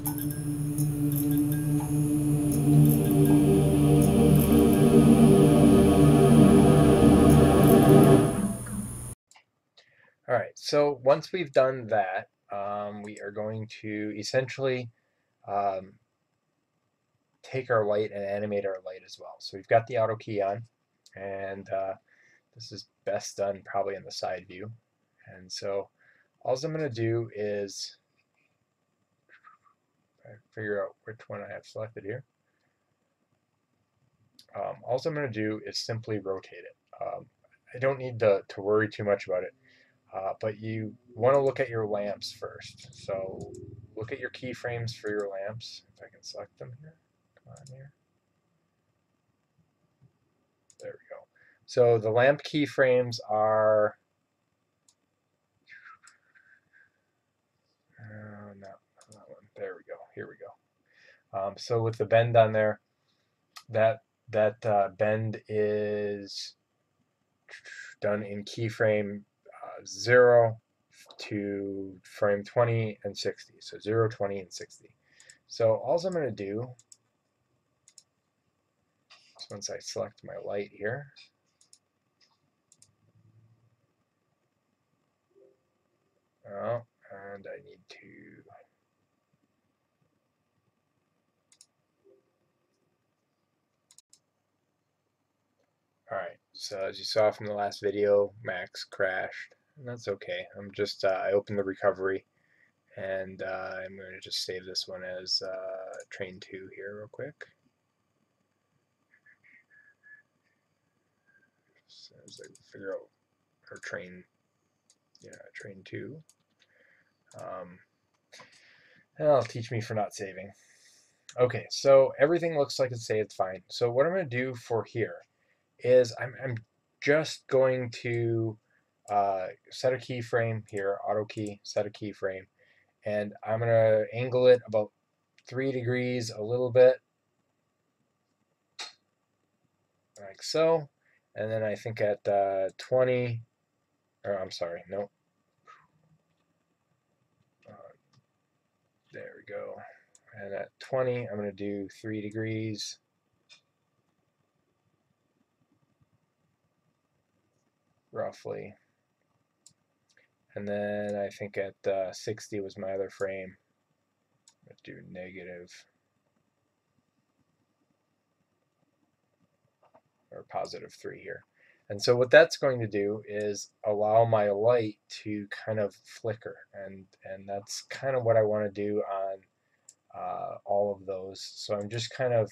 All right, so once we've done that, we are going to essentially um, take our light and animate our light as well. So we've got the auto key on, and this is best done probably in the side view. And so all I'm going to do is figure out which one I have selected here. All I'm going to do is simply rotate it. I don't need to worry too much about it, but you want to look at your lamps first. So look at your keyframes for your lamps. If I can select them here. Come on here. There we go. So the lamp keyframes are not that one. There we go. Here we go. So with the bend on there, that bend is done in keyframe 0 to frame 20 and 60. So 0, 20, and 60. So all I'm going to do is once I select my light here, and I need to Alright, so as you saw from the last video, Max crashed, and that's okay. I'm just, I opened the recovery, and I'm going to just save this one as train 2 here real quick. So as I figure out, or train 2. That'll teach me for not saving. Okay, so everything looks like it's saved fine. So what I'm going to do for here is I'm just going to set a keyframe here, auto key, set a keyframe, and I'm going to angle it about 3 degrees a little bit, like so, and then I think at 20, or I'm sorry, nope, there we go, and at 20 I'm going to do 3 degrees, roughly. And then I think at 60 was my other frame. Let's do negative or positive 3 here. And so what that's going to do is allow my light to kind of flicker. And that's kind of what I want to do on all of those. So I'm just kind of,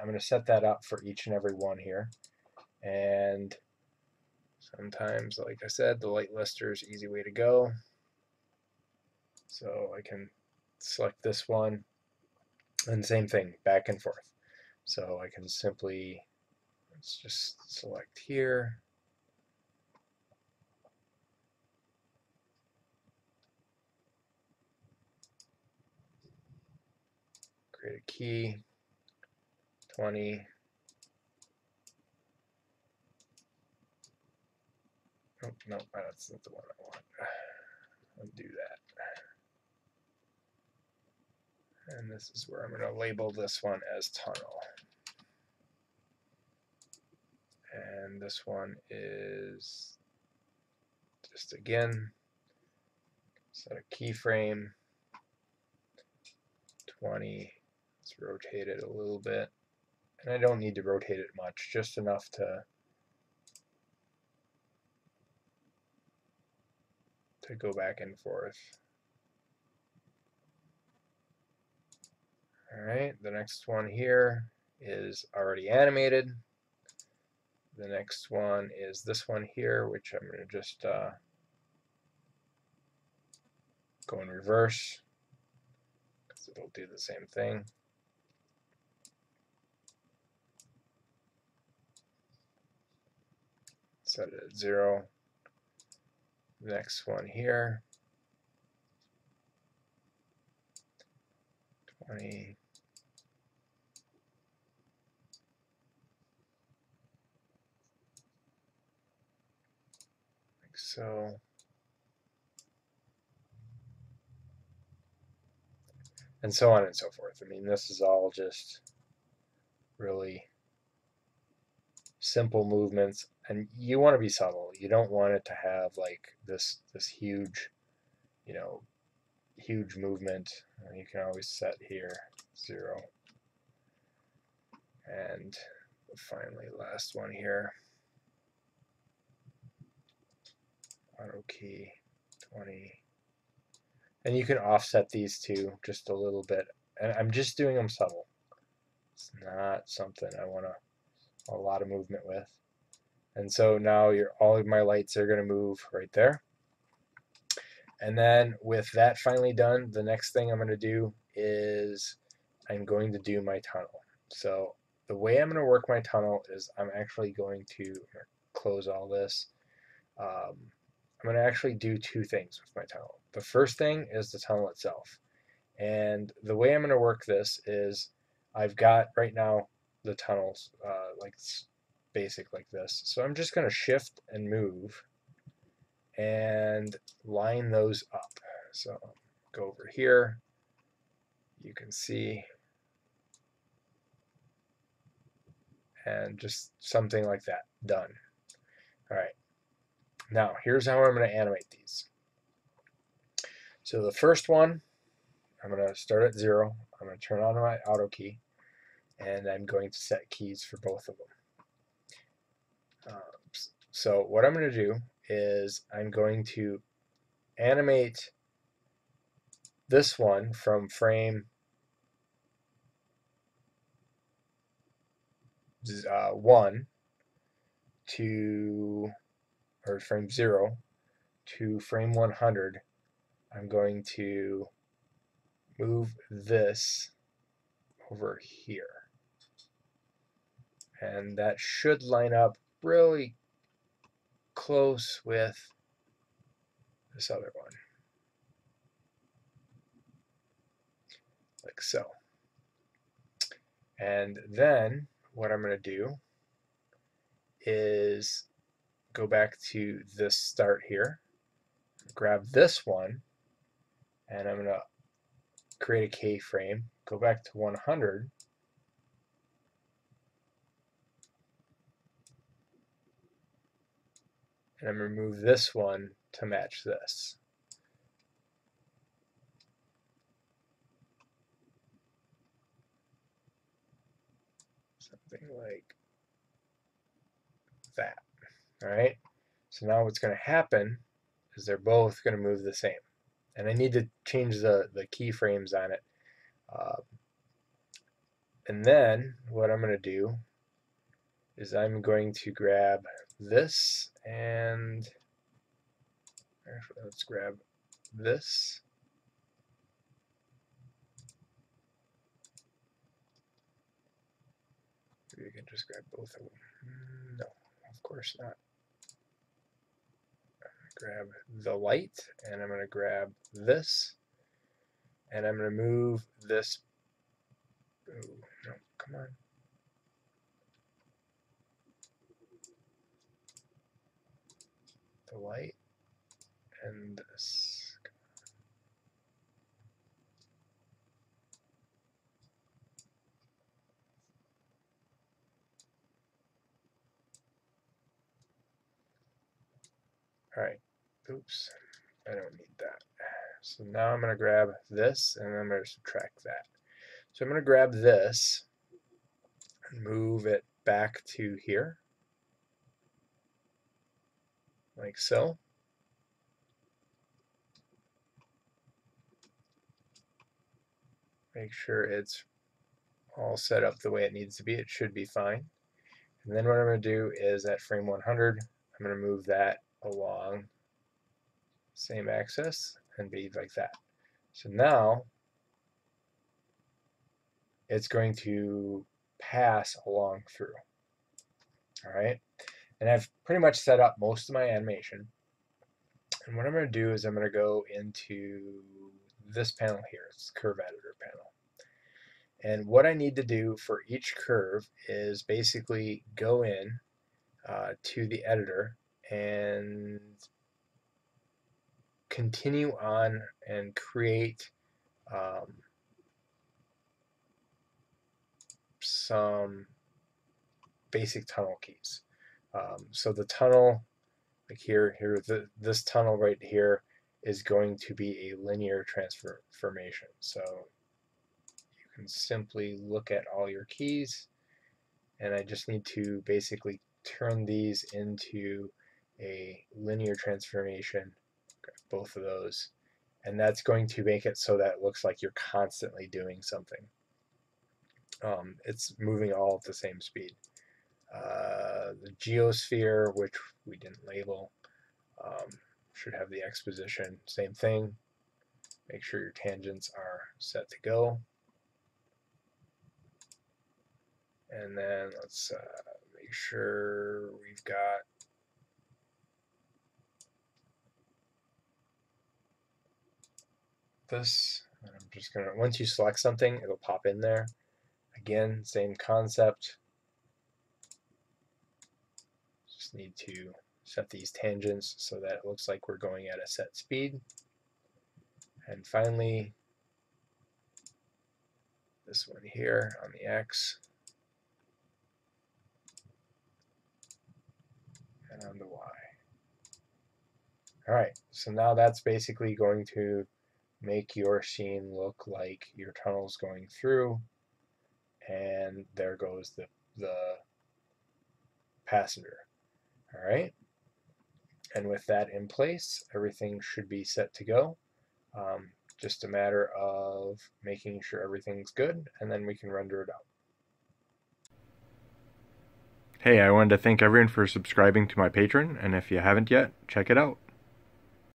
I'm going to set that up for each and every one here. And sometimes, like I said, the light lister is an easy way to go. So I can select this one, and same thing, back and forth. So I can simply, let's just select here. Create a key, 20. Oh, no, that's not the one I want. Undo that. And this is where I'm going to label this one as tunnel. And this one is just again, set a keyframe, 20. Let's rotate it a little bit. And I don't need to rotate it much, just enough to go back and forth. Alright, the next one here is already animated. The next one is this one here, which I'm going to just go in reverse, because it'll do the same thing. Set it at 0. The next one here, 20. Like so. and so on and so forth. I mean, this is all just really simple movements, and you want to be subtle. You don't want it to have like this huge, you know, huge movement. You can always set here 0, and finally last one here, auto key 20, and you can offset these two just a little bit, and I'm just doing them subtle. It's not something I want a lot of movement with. And so now all of my lights are going to move right there. And then with that finally done, the next thing I'm going to do is I'm going to do my tunnel. So the way I'm going to work my tunnel is I'm actually going to close all this. I'm going to actually do two things with my tunnel. The first thing is the tunnel itself. And the way I'm going to work this is I've got right now the tunnels like basic like this. So I'm just going to shift and move and line those up. So go over here. You can see, and just something like that. Done. All right. Now here's how I'm going to animate these. So the first one, I'm going to start at 0. I'm going to turn on my auto key, and I'm going to set keys for both of them. So what I'm going to do is I'm going to animate this one from frame 1 to, or frame 0 to frame 100. I'm going to move this over here. And that should line up really close with this other one. Like so. And then what I'm going to do is go back to this start here, grab this one, and I'm going to create a keyframe, go back to 100, and I'm going to move this one to match this. Something like that. All right. So now what's going to happen is they're both going to move the same. And I need to change the keyframes on it. And then what I'm going to do is I'm going to grab this, and actually let's grab this. Maybe we can just grab both of them. No, of course not. Grab the light, and I'm going to grab this, and I'm going to move this. Oh, no, come on. The light and this. All right. Oops. I don't need that. So now I'm going to grab this, and I'm going to subtract that. So I'm going to grab this and move it back to here, like so. Make sure it's all set up the way it needs to be. It should be fine. And then what I'm going to do is at frame 100, I'm going to move that along same axis and be like that. So now it's going to pass along through. All right. And I've pretty much set up most of my animation. And what I'm going to do is I'm going to go into this panel here. It's Curve Editor panel. And what I need to do for each curve is basically go in to the editor and continue on and create some basic tunnel keys. So the tunnel, like this tunnel right here is going to be a linear transformation. So you can simply look at all your keys, and I just need to basically turn these into a linear transformation, both of those, and that's going to make it so that it looks like you're constantly doing something. It's moving all at the same speed. The geosphere, which we didn't label, should have the exposition. Same thing. Make sure your tangents are set to go. And then let's make sure we've got this. And I'm just going to, once you select something, it'll pop in there. Again, same concept. Just need to set these tangents so that it looks like we're going at a set speed. And finally, this one here on the X and on the Y. Alright, so now that's basically going to make your scene look like your tunnel's going through, and there goes the passenger. Alright, and with that in place, everything should be set to go. Just a matter of making sure everything's good, and then we can render it out. Hey, I wanted to thank everyone for subscribing to my Patreon, and if you haven't yet, check it out.